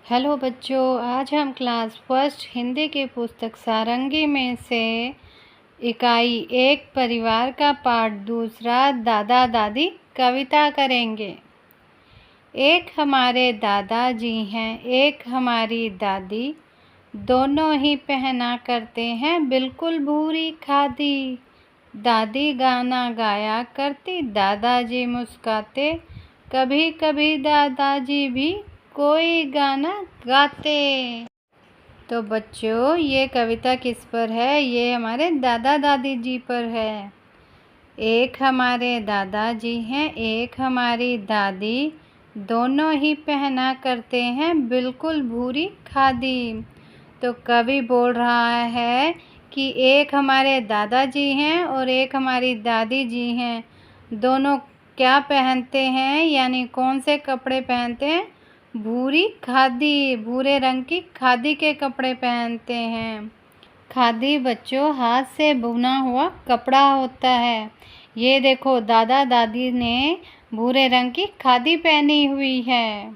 Hello बच्चों, आज हम क्लास फर्स्ट हिंदी की पुस्तक सारंगी में से इकाई 1 परिवार का पाठ दूसरा दादा दादी कविता करेंगे। एक हमारे दादाजी हैं, एक हमारी दादी, दोनों ही पहना करते हैं बिल्कुल भूरी खादी। दादी गाना गाया करती, दादाजी मुस्काते, कभी कभी दादाजी भी कोई गाना गाते। तो बच्चों, ये कविता किस पर है? ये हमारे दादा दादी जी पर है। एक हमारे दादाजी हैं, एक हमारी दादी, दोनों ही पहना करते हैं बिल्कुल भूरी खादी। तो कवि बोल रहा है कि एक हमारे दादाजी हैं और एक हमारी दादी जी हैं, दोनों क्या पहनते हैं, यानी कौन से कपड़े पहनते हैं? भूरी खादी, भूरे रंग की खादी के कपड़े पहनते हैं। खादी बच्चों हाथ से बुना हुआ कपड़ा होता है। ये देखो, दादा दादी ने भूरे रंग की खादी पहनी हुई है।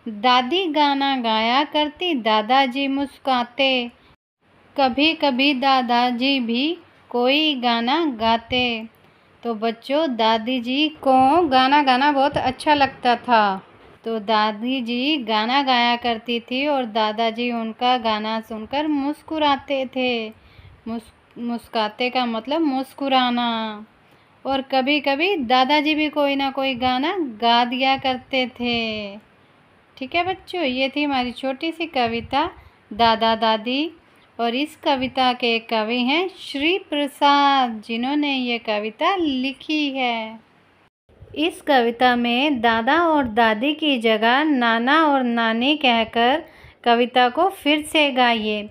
दादी गाना गाया करती, दादाजी मुस्काते, कभी कभी दादाजी भी कोई गाना गाते। तो बच्चों, दादी जी को गाना गाना बहुत अच्छा लगता था, तो दादी जी गाना गाया करती थी और दादाजी उनका गाना सुनकर मुस्कुराते थे। मुस्काते का मतलब मुस्कुराना। और कभी कभी दादाजी भी कोई ना कोई गाना गा दिया करते थे। ठीक है बच्चों, ये थी हमारी छोटी सी कविता दादा दादी। और इस कविता के कवि हैं श्री प्रसाद, जिन्होंने ये कविता लिखी है। इस कविता में दादा और दादी की जगह नाना और नानी कहकर कविता को फिर से गाइए।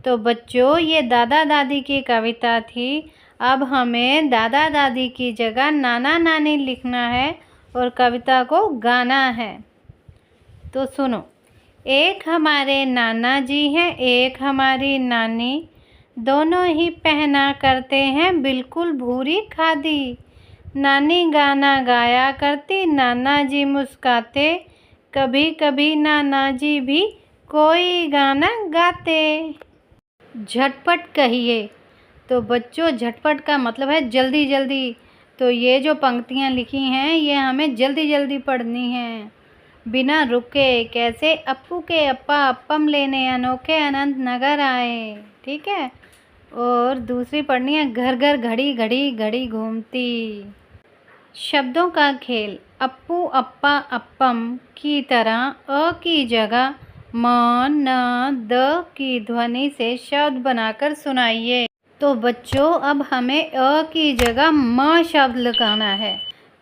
तो बच्चों, ये दादा दादी की कविता थी। अब हमें दादा दादी की जगह नाना नानी लिखना है और कविता को गाना है। तो सुनो। एक हमारे नाना जी हैं, एक हमारी नानी, दोनों ही पहना करते हैं बिल्कुल भूरी खादी। नानी गाना गाया करती, नाना जी मुस्काते, कभी कभी नाना जी भी कोई गाना गाते। झटपट कहिए। तो बच्चों, झटपट का मतलब है जल्दी जल्दी। तो ये जो पंक्तियाँ लिखी हैं, ये हमें जल्दी जल्दी पढ़नी हैं, बिना रुके। कैसे? अप्पू के अप्पा अप्पम लेने अनोखे अनंत नगर आए। ठीक है। और दूसरी पढ़नी है, घर घर घड़ी घड़ी घड़ी घूमती। शब्दों का खेल। अप्पू अप्पा अप्पम की तरह अ की जगह म न द की ध्वनि से शब्द बनाकर सुनाइए। तो बच्चों, अब हमें अ की जगह म शब्द लगाना है।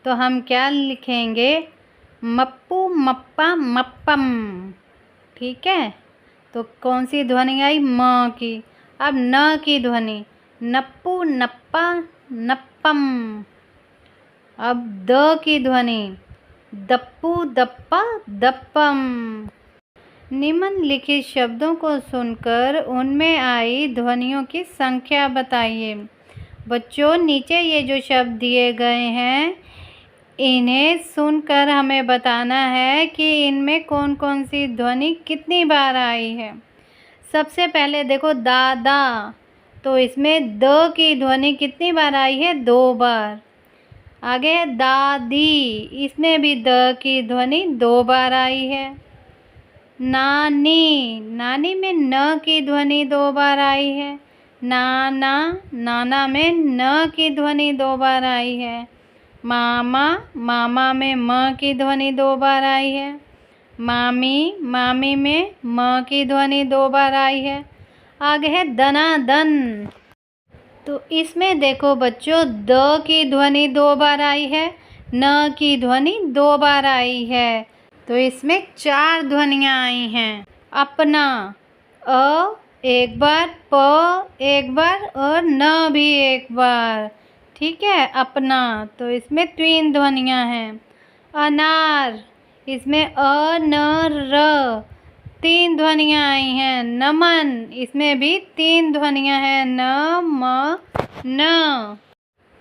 तो हम क्या लिखेंगे? मप्पू मप्पा मप्पम। ठीक है। तो कौन सी ध्वनि आई? म की। अब न की ध्वनि, नप्पू नप्पा नप्पम। अब द की ध्वनि, दप्पू दप्पा दप्पम। निम्नलिखित शब्दों को सुनकर उनमें आई ध्वनियों की संख्या बताइए। बच्चों, नीचे ये जो शब्द दिए गए हैं, इन्हें सुनकर हमें बताना है कि इनमें कौन कौन सी ध्वनि कितनी बार आई है। सबसे पहले देखो, दादा, तो इसमें द की ध्वनि कितनी बार आई है? 2 बार। आगे है दादी, इसमें भी द की ध्वनि 2 बार आई है। नानी, नानी में न की ध्वनि 2 बार आई है। नाना, नाना में न की ध्वनि 2 बार आई है। मामा, मामा में म की ध्वनि 2 बार आई है। मामी, मामी में म की ध्वनि 2 बार आई है। आगे है दनादन, तो इसमें देखो बच्चों, द की ध्वनि 2 बार आई है, न की ध्वनि 2 बार आई है। तो इसमें 4 ध्वनियाँ आई हैं। अपना, अ 1 बार, प 1 बार और न भी 1 बार। ठीक है। अपना, तो इसमें 3 ध्वनियाँ हैं। अनार, इसमें अ न र 3 ध्वनियाँ आई हैं। नमन, इसमें भी 3 ध्वनियाँ हैं, न म न।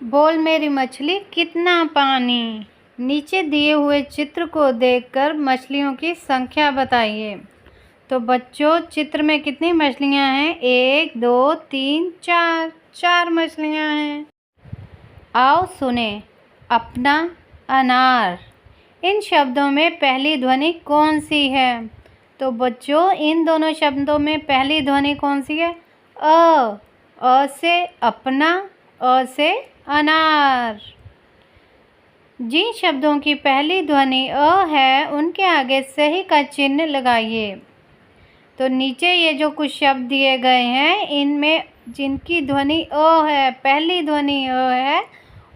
बोल मेरी मछली कितना पानी। नीचे दिए हुए चित्र को देखकर मछलियों की संख्या बताइए। तो बच्चों चित्र में कितनी मछलियाँ हैं? 1 2 3 4, 4 मछलियाँ हैं। आओ सुने अपना अनार। इन शब्दों में पहली ध्वनि कौन सी है? तो बच्चों इन दोनों शब्दों में पहली ध्वनि कौन सी है? अ से अपना, अ से अनार। जिन शब्दों की पहली ध्वनि अ है उनके आगे सही का चिन्ह लगाइए। तो नीचे ये जो कुछ शब्द दिए गए हैं इनमें जिनकी ध्वनि अ है, पहली ध्वनि अ है,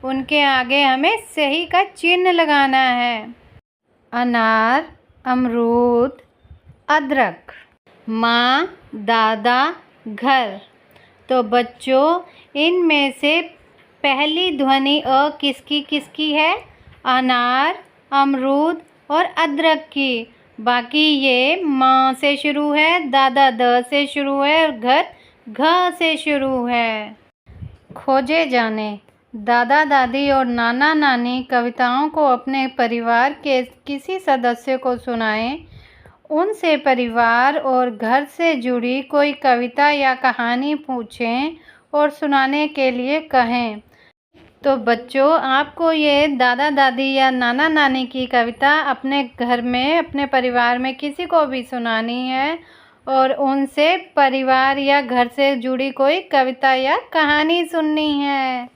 उनके आगे हमें सही का चिन्ह लगाना है। अनार, अमरूद, अदरक, माँ, दादा, घर। तो बच्चों इनमें से पहली ध्वनि अ किसकी किसकी है? अनार, अमरूद और अदरक की। बाकी ये माँ से शुरू है, दादा द से शुरू है और घर घ से शुरू है। खोजे जाने। दादा दादी और नाना नानी कविताओं को अपने परिवार के किसी सदस्य को सुनाएं। उनसे परिवार और घर से जुड़ी कोई कविता या कहानी पूछें और सुनाने के लिए कहें। तो बच्चों आपको ये दादा दादी या नाना नानी की कविता अपने घर में, अपने परिवार में किसी को भी सुनानी है और उनसे परिवार या घर से जुड़ी कोई कविता या कहानी सुननी है।